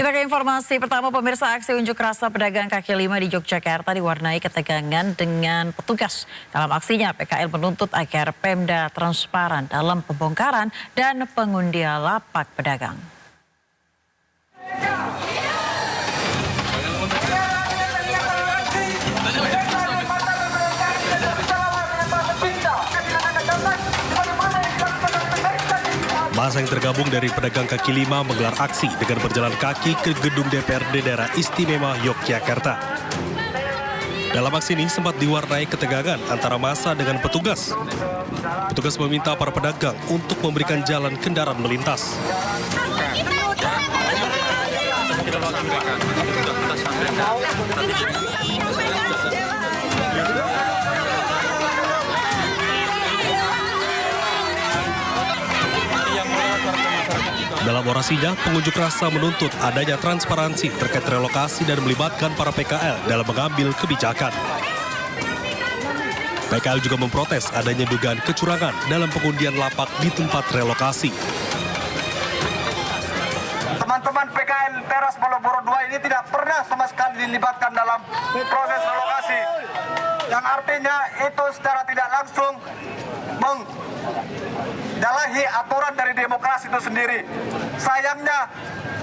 Kita ke informasi pertama, pemirsa. Aksi unjuk rasa pedagang kaki lima di Yogyakarta diwarnai ketegangan dengan petugas. Dalam aksinya, PKL menuntut agar Pemda transparan dalam pembongkaran dan pengundian lapak pedagang. Masa yang tergabung dari pedagang kaki lima menggelar aksi dengan berjalan kaki ke gedung DPRD Daerah Istimewa Yogyakarta. Dalam aksi ini sempat diwarnai ketegangan antara massa dengan petugas. Petugas meminta para pedagang untuk memberikan jalan kendaraan melintas. Dalam orasinya, pengunjuk rasa menuntut adanya transparansi terkait relokasi dan melibatkan para PKL dalam mengambil kebijakan. PKL juga memprotes adanya dugaan kecurangan dalam pengundian lapak di tempat relokasi. Teman-teman PKL Teras Malioboro 2 ini tidak pernah sama sekali dilibatkan dalam proses relokasi. Yang artinya itu secara tidak langsung menyalahi aturan dari demokrasi itu sendiri. Sayangnya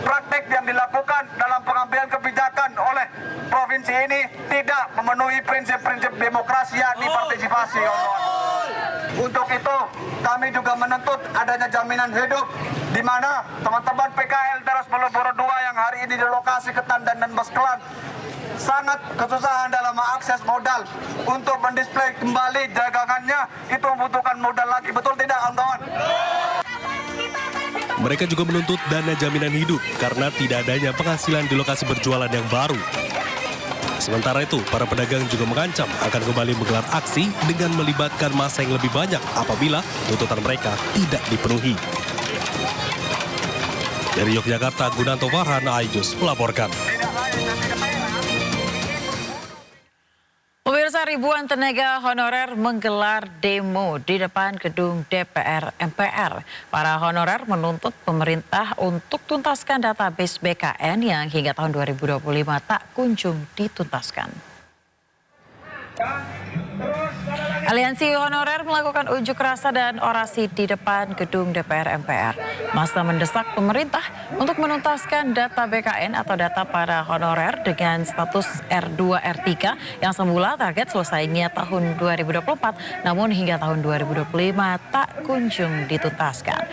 praktek yang dilakukan dalam pengambilan kebijakan oleh provinsi ini tidak memenuhi prinsip-prinsip demokrasi yakni partisipasi. Untuk itu kami juga menuntut adanya jaminan hidup di mana teman-teman PKL Teras Malioboro 2 yang hari ini dilokasi ke Tandan dan Baskelan sangat kesusahan dalam mengakses modal untuk mendisplay kembali dagangannya. Itu membutuhkan modal lagi, betul tidak kawan-kawan? Mereka juga menuntut dana jaminan hidup karena tidak adanya penghasilan di lokasi berjualan yang baru. Sementara itu, para pedagang juga mengancam akan kembali menggelar aksi dengan melibatkan massa yang lebih banyak apabila tuntutan mereka tidak dipenuhi. Dari Yogyakarta, Gunanto Farhan, Aijus melaporkan. Pemirsa, ribuan tenaga honorer menggelar demo di depan gedung DPR MPR. Para honorer menuntut pemerintah untuk tuntaskan database BKN yang hingga tahun 2025 tak kunjung dituntaskan. Aliansi honorer melakukan unjuk rasa dan orasi di depan gedung DPR MPR. Massa mendesak pemerintah untuk menuntaskan data BKN atau data para honorer dengan status R2 R3 yang semula target selesainya tahun 2024, namun hingga tahun 2025 tak kunjung dituntaskan.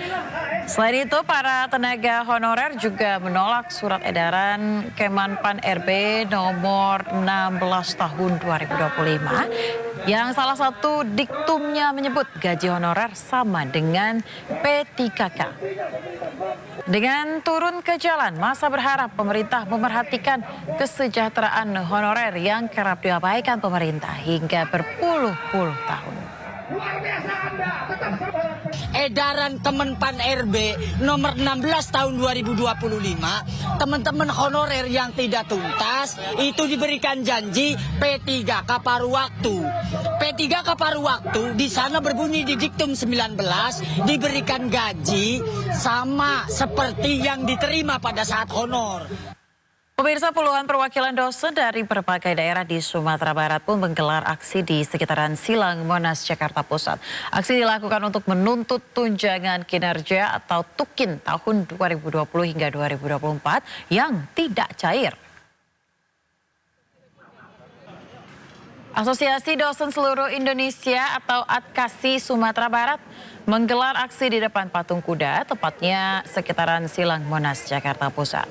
Selain itu, para tenaga honorer juga menolak surat edaran Kemenpan RB nomor 16 tahun 2025 yang salah satu diktumnya menyebut gaji honorer sama dengan P3K. Dengan turun ke jalan, massa berharap pemerintah memerhatikan kesejahteraan honorer yang kerap diabaikan pemerintah hingga berpuluh-puluh tahun. Edaran Kemenpan RB nomor 16 tahun 2025, teman-teman honorer yang tidak tuntas itu diberikan janji P3K paruh waktu. P3K paruh waktu di sana berbunyi di diktum 19 diberikan gaji sama seperti yang diterima pada saat honor. Pemirsa, puluhan perwakilan dosen dari berbagai daerah di Sumatera Barat pun menggelar aksi di sekitaran Silang, Monas, Jakarta Pusat. Aksi dilakukan untuk menuntut tunjangan kinerja atau TUKIN tahun 2020 hingga 2024 yang tidak cair. Asosiasi Dosen Seluruh Indonesia atau ADKASI Sumatera Barat menggelar aksi di depan patung kuda, tepatnya sekitaran Silang, Monas, Jakarta Pusat.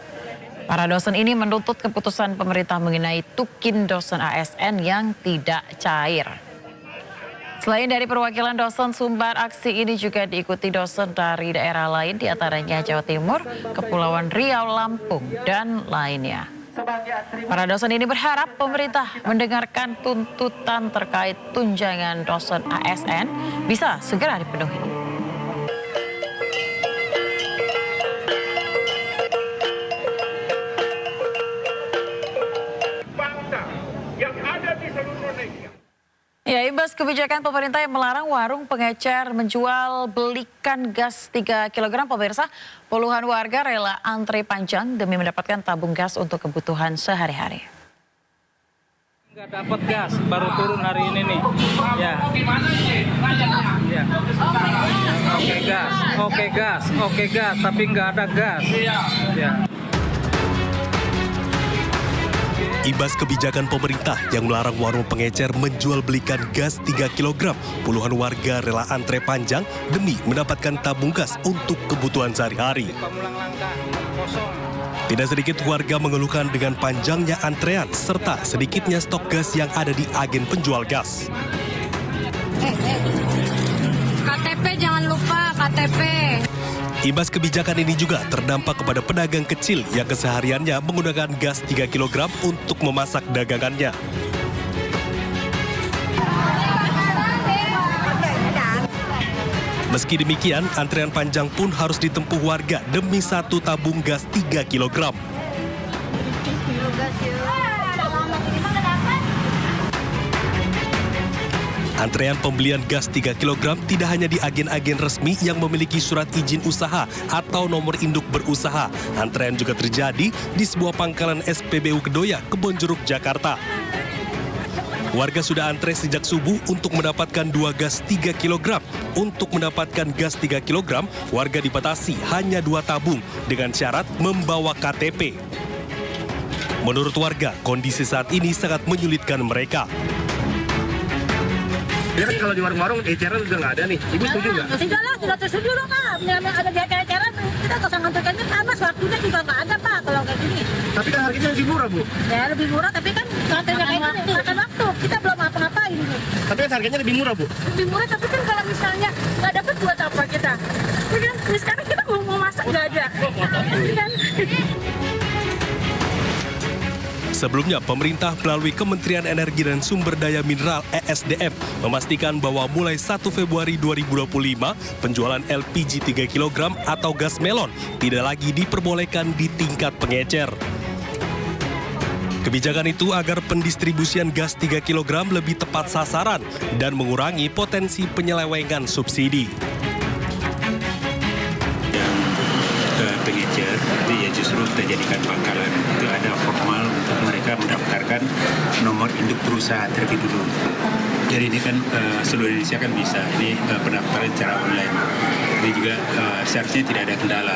Para dosen ini menuntut keputusan pemerintah mengenai TUKIN dosen ASN yang tidak cair. Selain dari perwakilan dosen, sumber aksi ini juga diikuti dosen dari daerah lain, diantaranya Jawa Timur, Kepulauan Riau, Lampung, dan lainnya. Para dosen ini berharap pemerintah mendengarkan tuntutan terkait tunjangan dosen ASN bisa segera dipenuhi. Ya, Imbas kebijakan pemerintah yang melarang warung pengecer menjual belikan gas 3 kg, pemirsa, puluhan warga rela antri panjang demi mendapatkan tabung gas untuk kebutuhan sehari-hari. Nggak dapat gas, baru turun hari ini nih. Ya. Ya. Oke gas, tapi nggak ada gas. Ya. Imbas kebijakan pemerintah yang melarang warung pengecer menjual belikan gas 3 kg, puluhan warga rela antre panjang demi mendapatkan tabung gas untuk kebutuhan sehari-hari. Tidak sedikit warga mengeluhkan dengan panjangnya antrean serta sedikitnya stok gas yang ada di agen penjual gas. KTP jangan lupa, KTP. Imbas kebijakan ini juga terdampak kepada pedagang kecil yang kesehariannya menggunakan gas 3 kg untuk memasak dagangannya. Meski demikian, antrean panjang pun harus ditempuh warga demi satu tabung gas 3 kg. Antrean pembelian gas 3 kg tidak hanya di agen-agen resmi yang memiliki surat izin usaha atau nomor induk berusaha. Antrean juga terjadi di sebuah pangkalan SPBU Kedoya, Kebonjeruk, Jakarta. Warga sudah antre sejak subuh untuk mendapatkan 2 gas 3 kg. Untuk mendapatkan gas 3 kg, warga dibatasi hanya 2 tabung dengan syarat membawa KTP. Menurut warga, kondisi saat ini sangat menyulitkan mereka. Ya kan kalau di warung-warung eceran udah nggak ada nih. Ibu setuju nggak? Tidak lah, tidak setuju dong Pak. Yang ada di acara-acara kita nggak usah ngantarkannya panas, waktunya juga nggak ada Pak kalau kayak gini. Tapi kan harganya lebih murah, Bu. Ya lebih murah tapi kan ngantarnya kayak gini, makan waktu. Kita belum apa-ngapain Bu. Tapi kan harganya lebih murah, Bu. Lebih murah tapi kan kalau misalnya nggak dapat buat apa kita. Ya kan, sekarang kita mau masak nggak ada. Ya kan? Sebelumnya, pemerintah melalui Kementerian Energi dan Sumber Daya Mineral (ESDM) memastikan bahwa mulai 1 Februari 2025, penjualan LPG 3 kg atau gas melon tidak lagi diperbolehkan di tingkat pengecer. Kebijakan itu agar pendistribusian gas 3 kg lebih tepat sasaran dan mengurangi potensi penyelewengan subsidi. Pengecer itu ya justru kita jadikan pangkalan, itu ada formal untuk mereka mendaftarkan nomor induk berusaha terlebih dulu. Jadi ini kan seluruh Indonesia kan bisa, ini pendaftaran secara online. Ini juga seharusnya tidak ada kendala.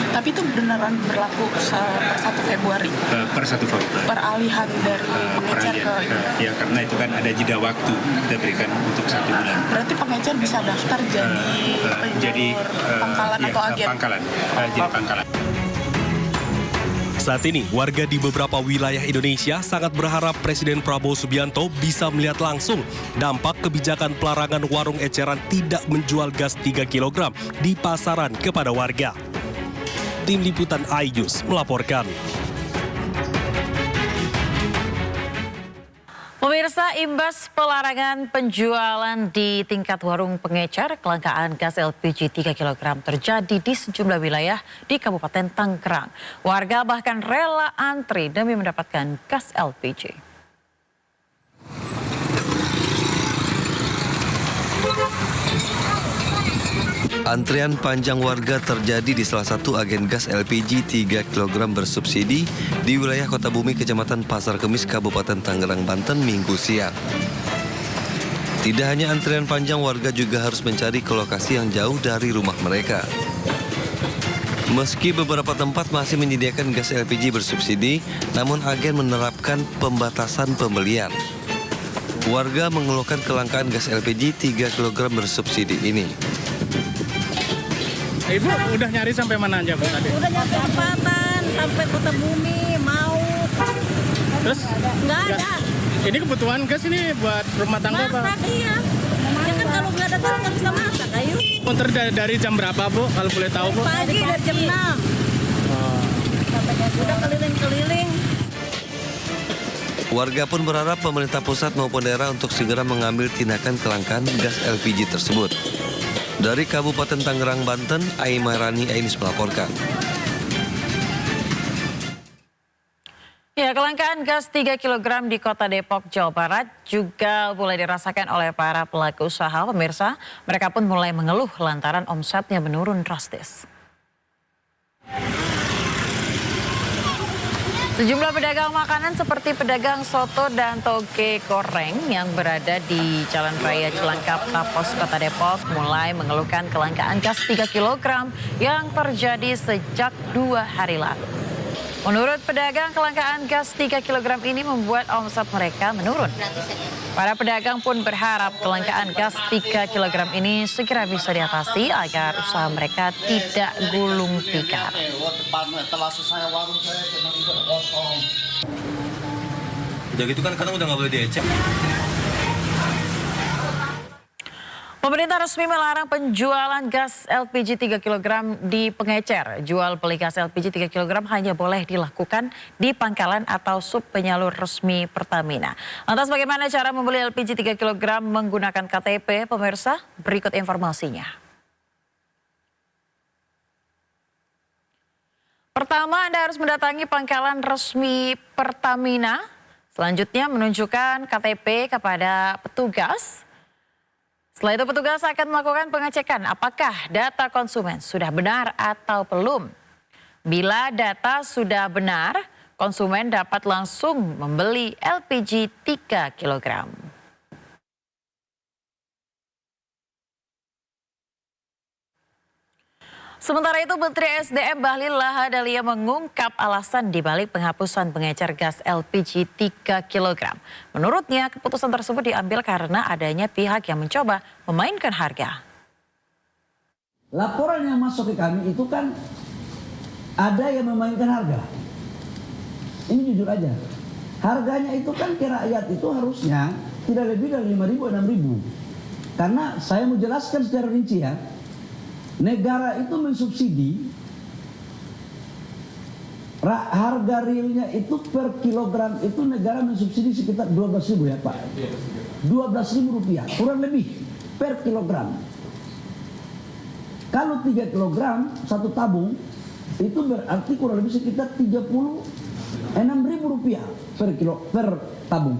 Tapi itu beneran berlaku per 1 Februari? Per 1 Februari. Peralihan dari pengecer ke ini? Ya karena itu kan ada jeda waktu kita berikan untuk 1 bulan. Berarti pengecer bisa daftar jadi pangkalan atau agen? Pangkalan, jadi pangkalan. Saat ini, warga di beberapa wilayah Indonesia sangat berharap Presiden Prabowo Subianto bisa melihat langsung dampak kebijakan pelarangan warung eceran tidak menjual gas 3 kg di pasaran kepada warga. Tim Liputan iNews melaporkan. Pemirsa, imbas pelarangan penjualan di tingkat warung pengecer, kelangkaan gas LPG 3 kg terjadi di sejumlah wilayah di Kabupaten Tangerang. Warga bahkan rela antri demi mendapatkan gas LPG. Antrian panjang warga terjadi di salah satu agen gas LPG 3 kg bersubsidi di wilayah Kota Bumi, Kecamatan Pasar Kemis, Kabupaten Tangerang, Banten, Minggu siang. Tidak hanya antrian panjang, warga juga harus mencari ke lokasi yang jauh dari rumah mereka. Meski beberapa tempat masih menyediakan gas LPG bersubsidi, namun agen menerapkan pembatasan pembelian. Warga mengeluhkan kelangkaan gas LPG 3 kg bersubsidi ini. Ibu udah nyari sampai mana aja, Bu, tadi? Udah nyampe Sepatan, sampai Kota Bumi, mau. Terus? Nggak ada. Ini kebutuhan gas ini buat rumah tangga, Pak? Masak iya. Ya kan kalau nggak ada gas nggak bisa masak, ayo. Muter dari jam berapa, Bu? Kalau boleh tahu, Bu? Pagi dari jam 6. Udah keliling-keliling. Warga pun berharap pemerintah pusat maupun daerah untuk segera mengambil tindakan kelangkaan gas LPG tersebut. Dari Kabupaten Tangerang, Banten, Aimarani Ainis melaporkan. Ya, Kelangkaan gas 3 kg di kota Depok, Jawa Barat juga mulai dirasakan oleh para pelaku usaha. Pemirsa, mereka pun mulai mengeluh lantaran omsetnya menurun drastis. Sejumlah pedagang makanan seperti pedagang soto dan toge goreng yang berada di Jalan Raya Cilangkap, Tapos, Kota Depok mulai mengeluhkan kelangkaan gas 3 kg yang terjadi sejak 2 hari lalu. Menurut pedagang, kelangkaan gas 3 kg ini membuat omset mereka menurun. Para pedagang pun berharap kelangkaan gas 3 kg ini segera bisa diatasi agar usaha mereka tidak gulung tikar. Udah gitu kan kadang udah nggak boleh diecek. Pemerintah resmi melarang penjualan gas LPG 3 kg di pengecer. Jual beli gas LPG 3 kg hanya boleh dilakukan di pangkalan atau sub penyalur resmi Pertamina. Lantas bagaimana cara membeli LPG 3 kg menggunakan KTP, pemirsa? Berikut informasinya. Pertama, Anda harus mendatangi pangkalan resmi Pertamina. Selanjutnya menunjukkan KTP kepada petugas. Setelah itu petugas akan melakukan pengecekan apakah data konsumen sudah benar atau belum. Bila data sudah benar, konsumen dapat langsung membeli LPG 3 kg. Sementara itu, Menteri SDM Bahlil Lahadalia mengungkap alasan dibalik penghapusan pengecer gas LPG 3 kg. Menurutnya, keputusan tersebut diambil karena adanya pihak yang mencoba memainkan harga. Laporan yang masuk ke kami itu kan ada yang memainkan harga. Ini jujur aja. Harganya itu kan ke rakyat itu harusnya tidak lebih dari 5.000, 6.000. Karena saya mau jelaskan secara rinci ya. Negara itu mensubsidi harga realnya itu per kilogram itu negara mensubsidi sekitar 12.000 ya Pak. 12.000 rupiah kurang lebih per kilogram. Kalau 3 kilogram satu tabung itu berarti kurang lebih sekitar 36.000 rupiah per tabung.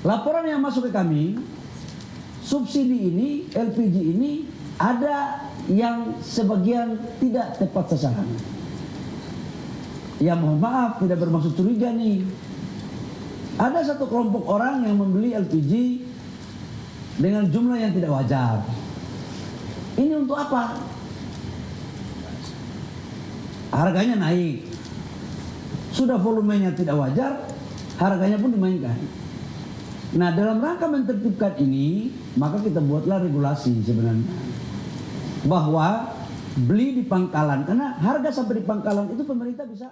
Laporan yang masuk ke kami, subsidi ini, LPG ini ada yang sebagian tidak tepat sasaran. Ya mohon maaf, tidak bermaksud curiga nih. Ada satu kelompok orang yang membeli LPG dengan jumlah yang tidak wajar. Ini untuk apa? Harganya naik. Sudah volumenya tidak wajar, harganya pun dimainkan. Nah, dalam rangka menertibkan ini, maka kita buatlah regulasi sebenarnya. Bahwa beli di pangkalan, karena harga sampai di pangkalan itu pemerintah bisa.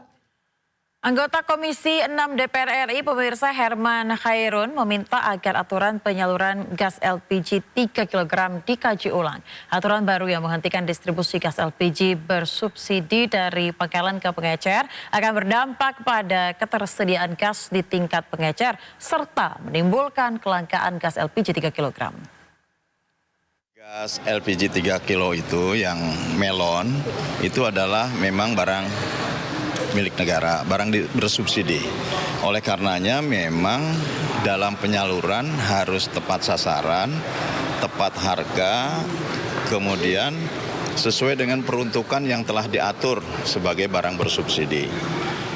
Anggota Komisi 6 DPR RI, pemirsa, Herman Khairun meminta agar aturan penyaluran gas LPG 3 kg dikaji ulang. Aturan baru yang menghentikan distribusi gas LPG bersubsidi dari pangkalan ke pengecer akan berdampak pada ketersediaan gas di tingkat pengecer serta menimbulkan kelangkaan gas LPG 3 kg. Gas LPG 3 kilo itu yang melon itu adalah memang barang milik negara, barang bersubsidi. Oleh karenanya memang dalam penyaluran harus tepat sasaran, tepat harga, kemudian sesuai dengan peruntukan yang telah diatur sebagai barang bersubsidi.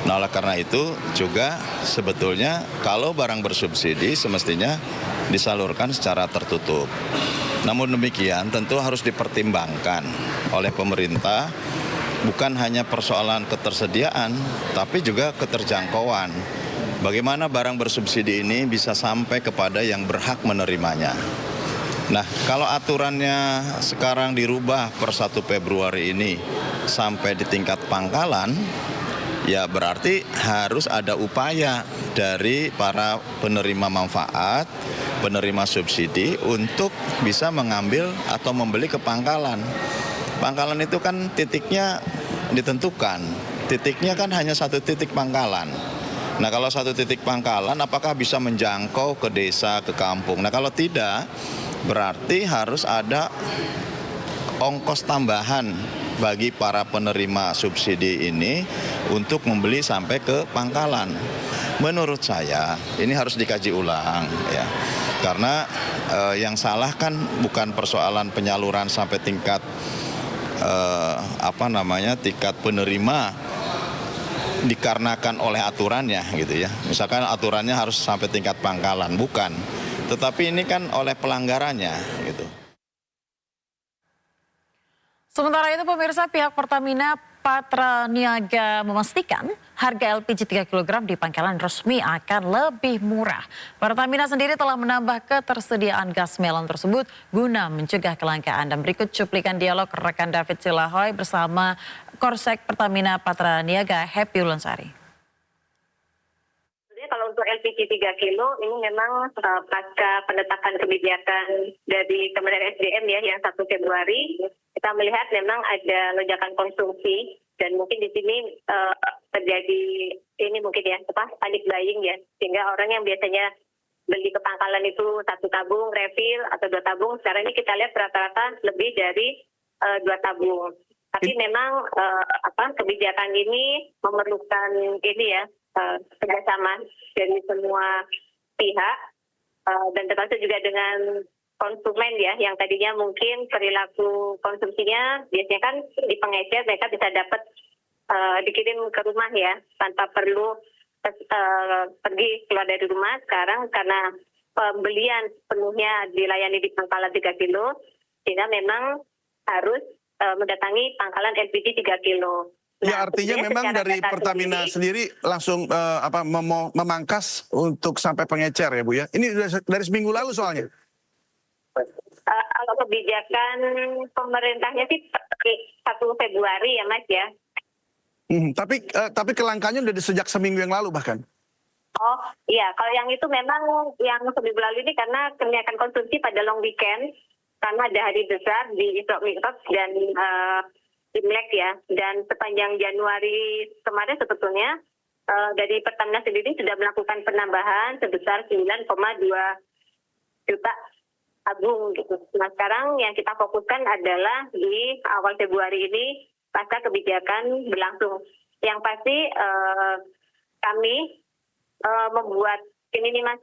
Nah, oleh karena itu juga sebetulnya kalau barang bersubsidi semestinya disalurkan secara tertutup. Namun demikian tentu harus dipertimbangkan oleh pemerintah bukan hanya persoalan ketersediaan tapi juga keterjangkauan. Bagaimana barang bersubsidi ini bisa sampai kepada yang berhak menerimanya. Nah, kalau aturannya sekarang dirubah per 1 Februari ini sampai di tingkat pangkalan, ya berarti harus ada upaya dari para penerima manfaat, penerima subsidi untuk bisa mengambil atau membeli ke pangkalan. Pangkalan itu kan titiknya ditentukan. Titiknya kan hanya satu titik pangkalan. Nah, kalau satu titik pangkalan apakah bisa menjangkau ke desa, ke kampung? Nah, kalau tidak berarti harus ada ongkos tambahan bagi para penerima subsidi ini untuk membeli sampai ke pangkalan. Menurut saya ini harus dikaji ulang ya. Karena yang salah kan bukan persoalan penyaluran sampai tingkat tingkat penerima dikarenakan oleh aturannya gitu ya. Misalkan aturannya harus sampai tingkat pangkalan, bukan. Tetapi ini kan oleh pelanggarannya gitu. Sementara itu pemirsa, pihak Pertamina Patraniaga memastikan harga LPG 3 kg di pangkalan resmi akan lebih murah. Pertamina sendiri telah menambah ketersediaan gas melon tersebut guna mencegah kelangkaan. Dan berikut cuplikan dialog rekan David Silahoy bersama Korsek Pertamina Patraniaga Happy Lonsari. Kalau untuk LPG 3 kilo ini memang pasca penetapan kebijakan dari Kementerian SDM ya yang 1 Februari kita melihat memang ada lonjakan konsumsi dan mungkin di sini terjadi ini mungkin ya panic buying ya, sehingga orang yang biasanya beli ke pangkalan itu 1 tabung refill atau 2 tabung, sekarang ini kita lihat rata-rata lebih dari 2 tabung. Tapi memang kebijakan ini memerlukan ini ya kerjasama dari semua pihak dan termasuk juga dengan konsumen ya, yang tadinya mungkin perilaku konsumsinya biasanya kan di pengecer mereka bisa dapat dikirim ke rumah ya tanpa perlu pergi keluar dari rumah. Sekarang karena pembelian penuhnya dilayani di pangkalan 3 kilo sehingga memang harus mendatangi pangkalan LPG 3 kilo. Ya, artinya memang dari Pertamina sendiri langsung memangkas untuk sampai pengecer ya Bu ya. Ini dari seminggu lalu soalnya. Kalau kebijakan pemerintahnya sih 1 Februari ya Mas ya. Tapi kelangkaannya udah sejak seminggu yang lalu bahkan. Oh iya, kalau yang itu memang yang seminggu lalu ini karena kenaikan konsumsi pada long weekend karena ada hari besar di Isra Mi'raj dan Imlek ya, dan sepanjang Januari kemarin sebetulnya dari Pertamina sendiri sudah melakukan penambahan sebesar 9,2 juta tabung gitu. Nah sekarang yang kita fokuskan adalah di awal Februari ini pasca kebijakan berlangsung. Yang pasti kami membuat ini nih Mas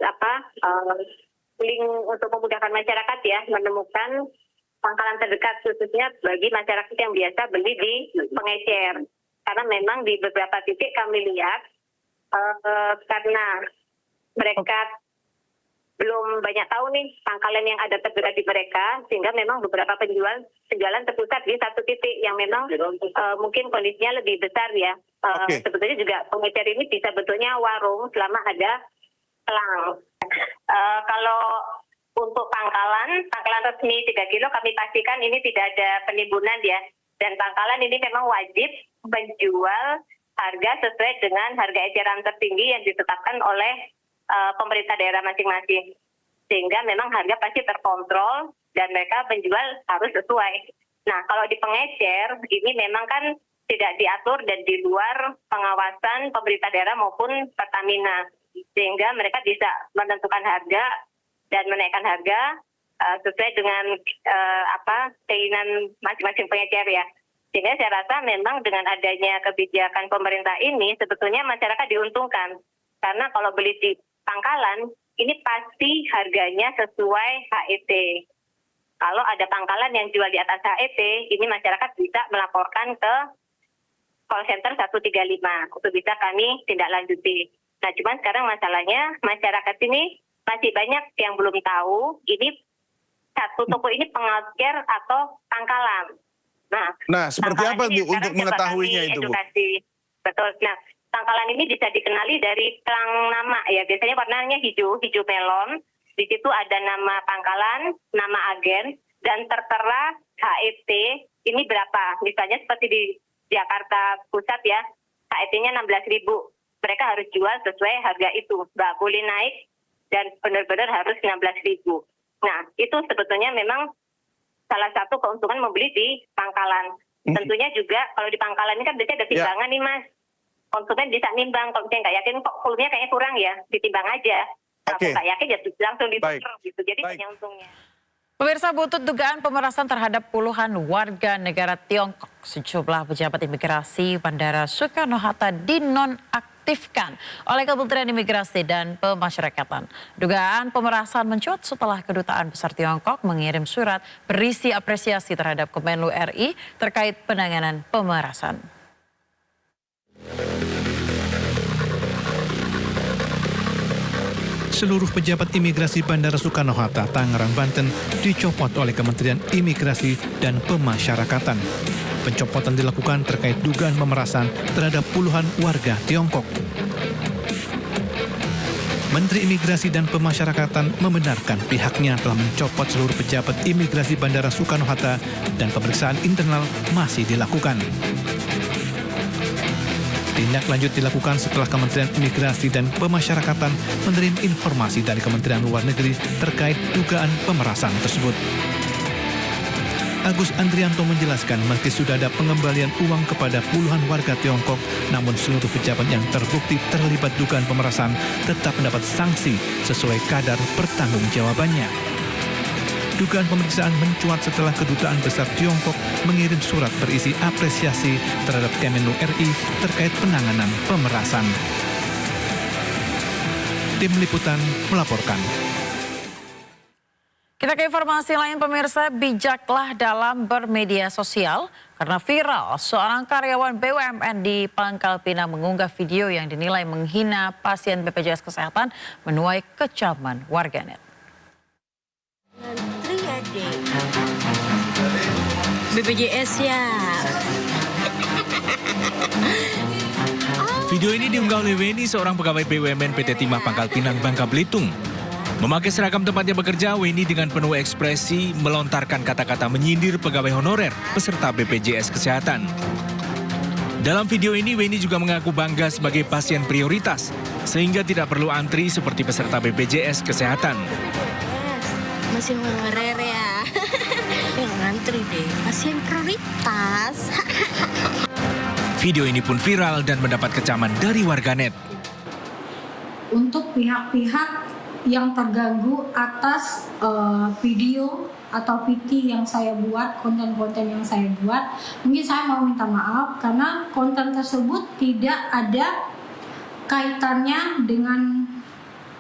link untuk memudahkan masyarakat ya menemukan pangkalan terdekat khususnya bagi masyarakat yang biasa beli di pengecer. Karena memang di beberapa titik kami lihat karena mereka belum banyak tahu nih pangkalan yang ada terdekat di mereka, sehingga memang beberapa penjualan terpusat di satu titik yang memang mungkin kondisinya lebih besar ya. Sebetulnya juga pengecer ini bisa bentuknya warung selama ada selang. Kalau untuk pangkalan resmi 3 kilo kami pastikan ini tidak ada penimbunan ya. Dan pangkalan ini memang wajib menjual harga sesuai dengan harga eceran tertinggi yang ditetapkan oleh pemerintah daerah masing-masing. Sehingga memang harga pasti terkontrol dan mereka menjual harus sesuai. Nah kalau di pengecer ini memang kan tidak diatur dan di luar pengawasan pemerintah daerah maupun Pertamina. Sehingga mereka bisa menentukan harga dan menaikkan harga sesuai dengan keinginan masing-masing pengecer ya. Sehingga saya rasa memang dengan adanya kebijakan pemerintah ini sebetulnya masyarakat diuntungkan. Karena kalau beli di pangkalan ini pasti harganya sesuai HET. Kalau ada pangkalan yang jual di atas HET, ini masyarakat bisa melaporkan ke call center 135 untuk bisa kami tindak lanjuti. Nah cuman sekarang masalahnya masyarakat ini masih banyak yang belum tahu ini satu toko ini pengecer atau pangkalan. Nah seperti apa Bu untuk mengetahuinya itu Bu? Edukasi. Betul. Nah pangkalan ini bisa dikenali dari pelang nama ya. Biasanya warnanya hijau melon. Di situ ada nama pangkalan, nama agen, dan tertera HET ini berapa. Misalnya seperti di Jakarta Pusat ya, HET-nya 16.000. Mereka harus jual sesuai harga itu. Nggak boleh naik dan benar-benar harus 16.000. Nah, itu sebetulnya memang salah satu keuntungan membeli di pangkalan. Tentunya juga kalau di pangkalan ini kan biasanya ada timbangan nih Mas. Konsumen bisa nimbang, kalau misalnya nggak yakin kok volumenya kayaknya kurang ya, ditimbang aja. Kalau nggak yakin ya langsung ditukar gitu. Jadi banyak untungnya. Pemirsa, butut dugaan pemerasan terhadap puluhan warga negara Tiongkok, sejumlah pejabat imigrasi Bandara Soekarno-Hatta dinonaktifkan oleh Kementerian Imigrasi dan Pemasyarakatan. Dugaan pemerasan mencuat setelah Kedutaan Besar Tiongkok mengirim surat berisi apresiasi terhadap Kemenlu RI terkait penanganan pemerasan. Seluruh pejabat imigrasi Bandara Soekarno-Hatta, Tangerang, Banten dicopot oleh Kementerian Imigrasi dan Pemasyarakatan. Pencopotan dilakukan terkait dugaan pemerasan terhadap puluhan warga Tiongkok. Menteri Imigrasi dan Pemasyarakatan membenarkan pihaknya telah mencopot seluruh pejabat imigrasi Bandara Soekarno-Hatta dan pemeriksaan internal masih dilakukan. Tindak lanjut dilakukan setelah Kementerian Imigrasi dan Pemasyarakatan menerima informasi dari Kementerian Luar Negeri terkait dugaan pemerasan tersebut. Agus Andrianto menjelaskan meski sudah ada pengembalian uang kepada puluhan warga Tiongkok, namun seluruh pejabat yang terbukti terlibat dugaan pemerasan tetap mendapat sanksi sesuai kadar pertanggungjawabannya. Dugaan pemeriksaan mencuat setelah Kedutaan Besar Tiongkok mengirim surat berisi apresiasi terhadap Kemenlu RI terkait penanganan pemerasan. Tim Liputan melaporkan. Kita ke informasi lain, pemirsa, bijaklah dalam bermedia sosial karena viral seorang karyawan BUMN di Pangkal Pinang mengunggah video yang dinilai menghina pasien BPJS Kesehatan menuai kecaman warganet. BPJS ya. Video ini diunggah oleh Weni, seorang pegawai BUMN PT Timah Pangkal Pinang, Bangka Belitung. Memakai seragam tempatnya bekerja, Weni dengan penuh ekspresi melontarkan kata-kata menyindir pegawai honorer peserta BPJS Kesehatan. Dalam video ini, Weni juga mengaku bangga sebagai pasien prioritas, sehingga tidak perlu antri seperti peserta BPJS Kesehatan. Masih honorer ya. Yang ngantri deh, pasien prioritas. Video ini pun viral dan mendapat kecaman dari warganet. Untuk pihak-pihak yang terganggu atas video atau PT yang saya buat, konten-konten yang saya buat, mungkin saya mau minta maaf karena konten tersebut tidak ada kaitannya dengan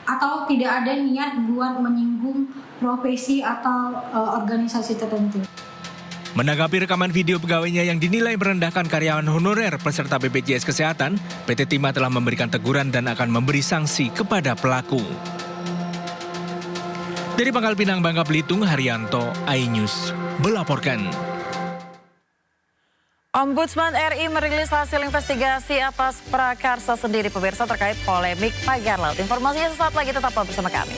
atau tidak ada niat buat menyinggung profesi atau organisasi tertentu. Menanggapi rekaman video pegawainya yang dinilai merendahkan karyawan honorer peserta BPJS Kesehatan, PT Timah telah memberikan teguran dan akan memberi sanksi kepada pelaku. Dari Pangkal Pinang, Bangka Belitung, Haryanto, iNews melaporkan. Ombudsman RI merilis hasil investigasi atas Prakarsa sendiri, pemirsa, terkait polemik pagar laut. Informasinya sesaat lagi, tetaplah bersama kami.